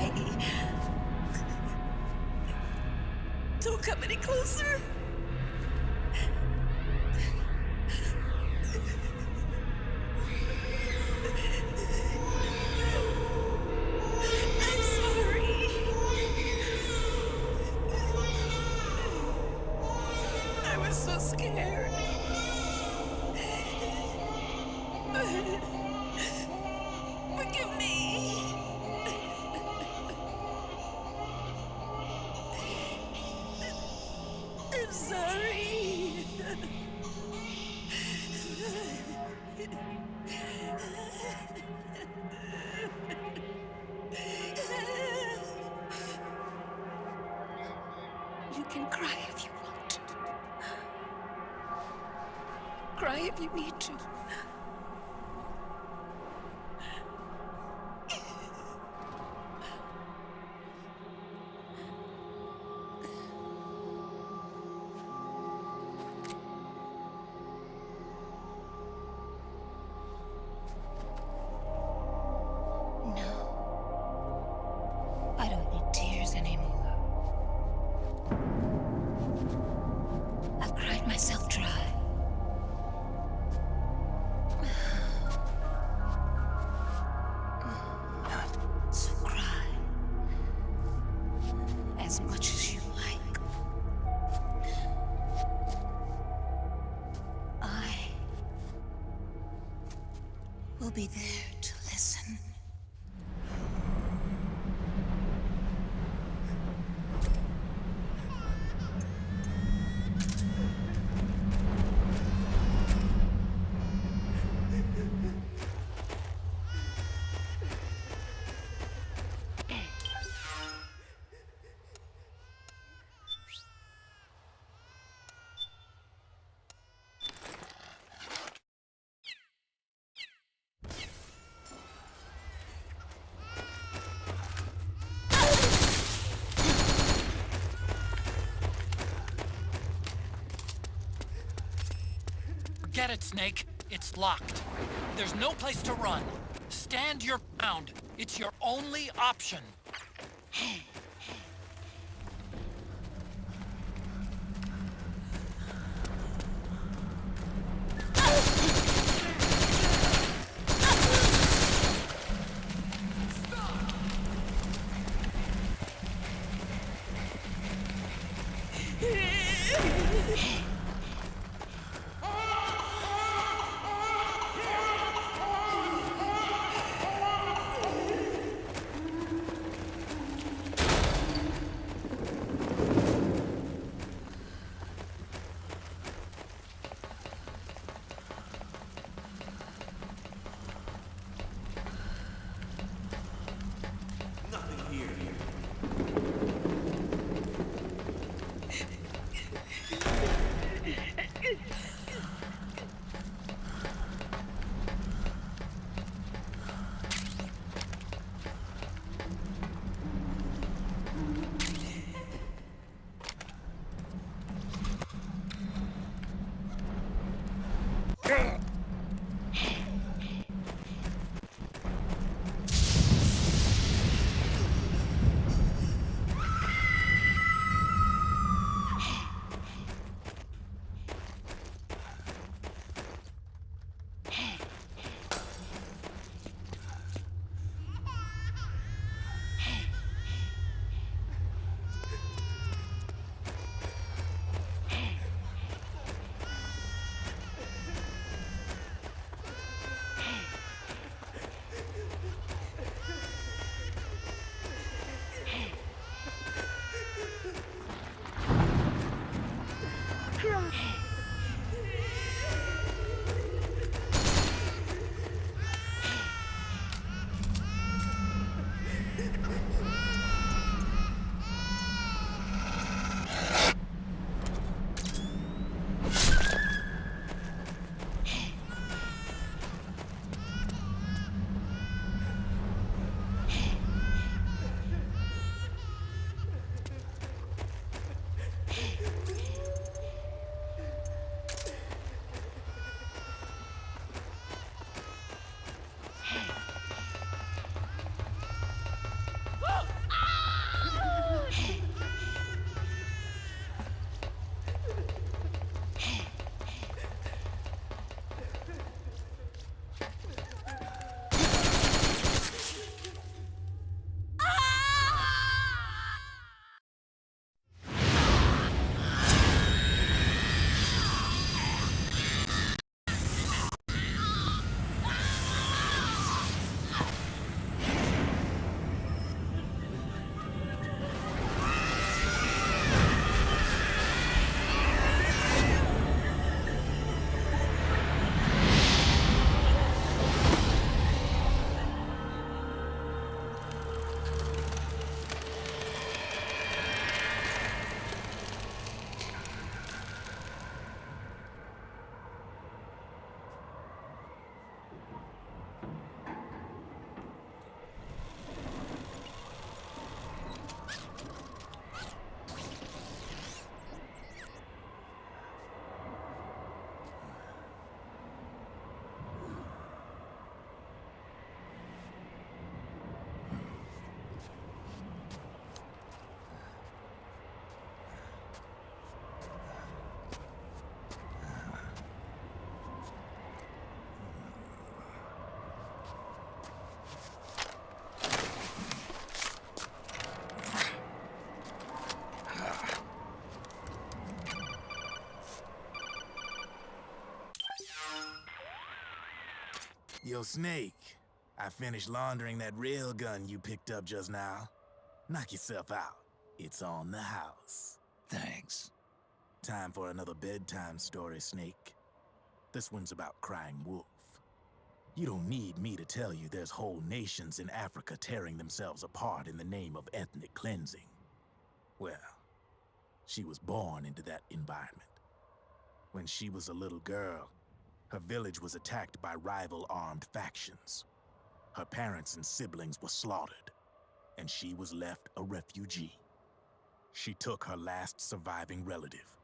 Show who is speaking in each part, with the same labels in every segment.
Speaker 1: die. Don't come any closer. I'm sorry. I was so scared. Forgive me. I'm sorry. You can cry if you want. Cry if you need to. I don't need tears anymore. I've cried myself dry. So cry as much as you like. I will be there to listen.
Speaker 2: Forget it, Snake. It's locked. There's no place to run. Stand your ground. It's your only option.
Speaker 3: Yo, Snake, I finished laundering that rail gun you picked up just now. Knock yourself out. It's on the house.
Speaker 4: Thanks.
Speaker 3: Time for another bedtime story, Snake. This one's about Crying Wolf. You don't need me to tell you there's whole nations in Africa tearing themselves apart in the name of ethnic cleansing. Well, she was born into that environment. When she was a little girl, her village was attacked by rival armed factions. Her parents and siblings were slaughtered, and she was left a refugee. She took her last surviving relative,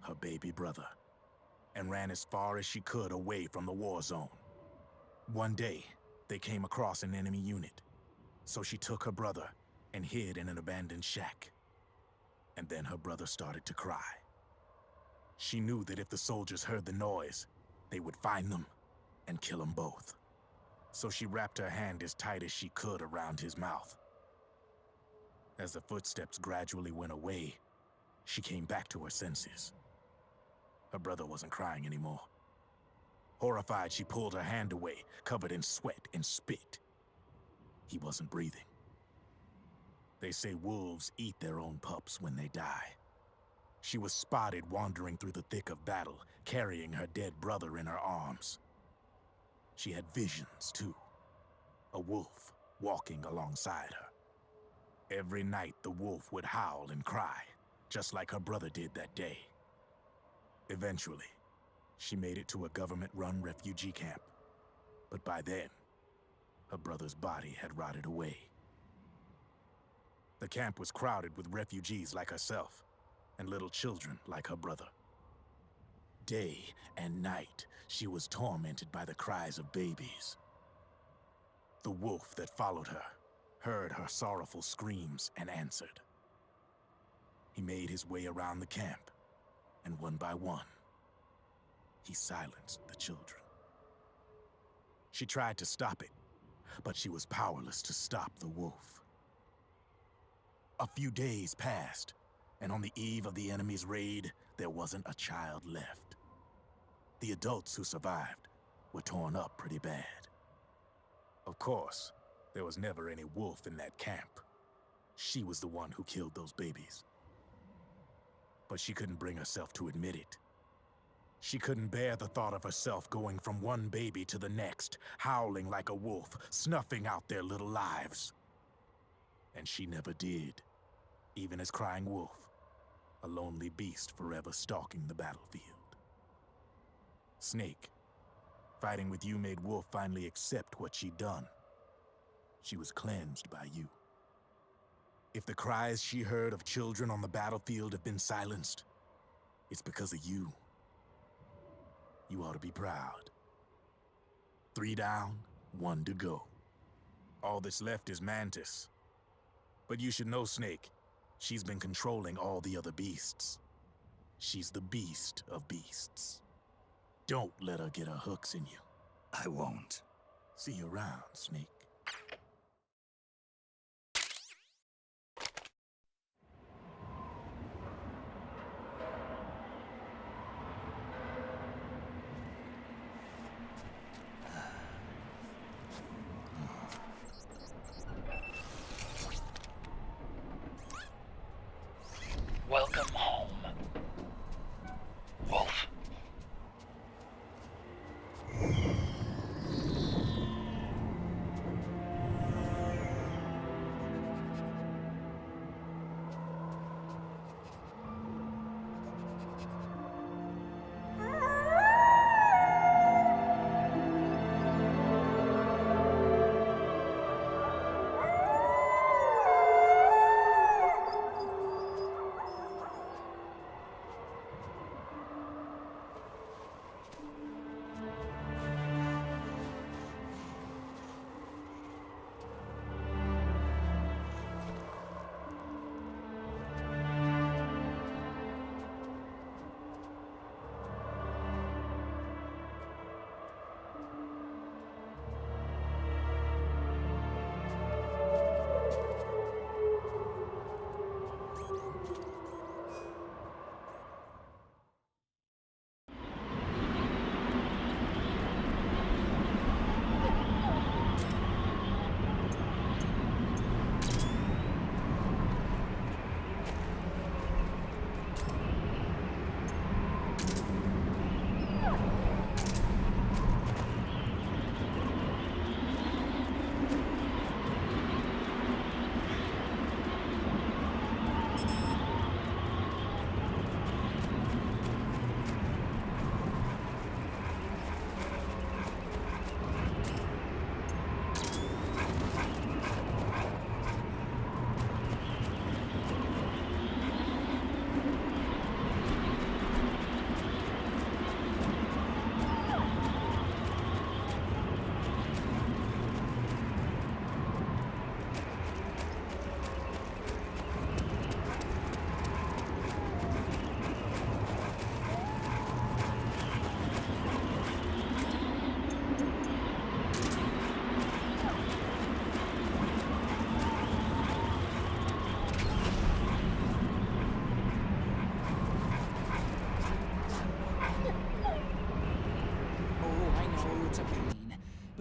Speaker 3: her baby brother, and ran as far as she could away from the war zone. One day, they came across an enemy unit, so she took her brother and hid in an abandoned shack. And then her brother started to cry. She knew that if the soldiers heard the noise, they would find them and kill them both. So she wrapped her hand as tight as she could around his mouth. As the footsteps gradually went away, she came back to her senses. Her brother wasn't crying anymore. Horrified, she pulled her hand away, covered in sweat and spit. He wasn't breathing. They say wolves eat their own pups when they die. She was spotted wandering through the thick of battle, carrying her dead brother in her arms. She had visions, too. A wolf walking alongside her. Every night, the wolf would howl and cry, just like her brother did that day. Eventually, she made it to a government-run refugee camp. But by then, her brother's body had rotted away. The camp was crowded with refugees like herself, and little children like her brother. Day and night, she was tormented by the cries of babies. The wolf that followed her heard her sorrowful screams and answered. He made his way around the camp, and one by one, he silenced the children. She tried to stop it, but she was powerless to stop the wolf. A few days passed, and on the eve of the enemy's raid, there wasn't a child left. The adults who survived were torn up pretty bad. Of course, there was never any wolf in that camp. She was the one who killed those babies. But she couldn't bring herself to admit it. She couldn't bear the thought of herself going from one baby to the next, howling like a wolf, snuffing out their little lives. And she never did, even as Crying Wolf, a lonely beast forever stalking the battlefield. Snake, fighting with you made Wolf finally accept what she'd done. She was cleansed by you. If the cries she heard of children on the battlefield have been silenced, it's because of you. You ought to be proud. 3 down, 1 to go. All that's left is Mantis. But you should know, Snake, she's been controlling all the other beasts. She's the beast of beasts. Don't let her get her hooks in you.
Speaker 4: I won't.
Speaker 3: See you around, Snake.
Speaker 2: Welcome home, Wolf.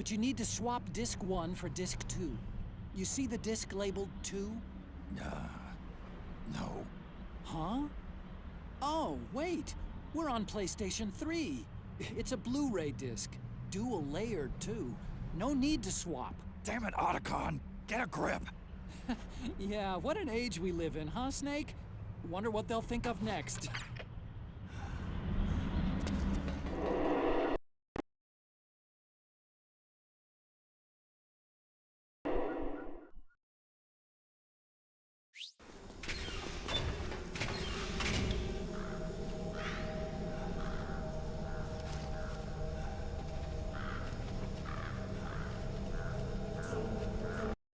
Speaker 5: but you need to swap disc 1 for disc 2. You see the disc labeled 2?
Speaker 4: No.
Speaker 5: Huh? Oh, wait! We're on PlayStation 3! It's a Blu-ray disc. Dual layered, too. No need to swap.
Speaker 4: Damn it, Otacon! Get a grip!
Speaker 5: Yeah, what an age we live in, huh, Snake? Wonder what they'll think of next.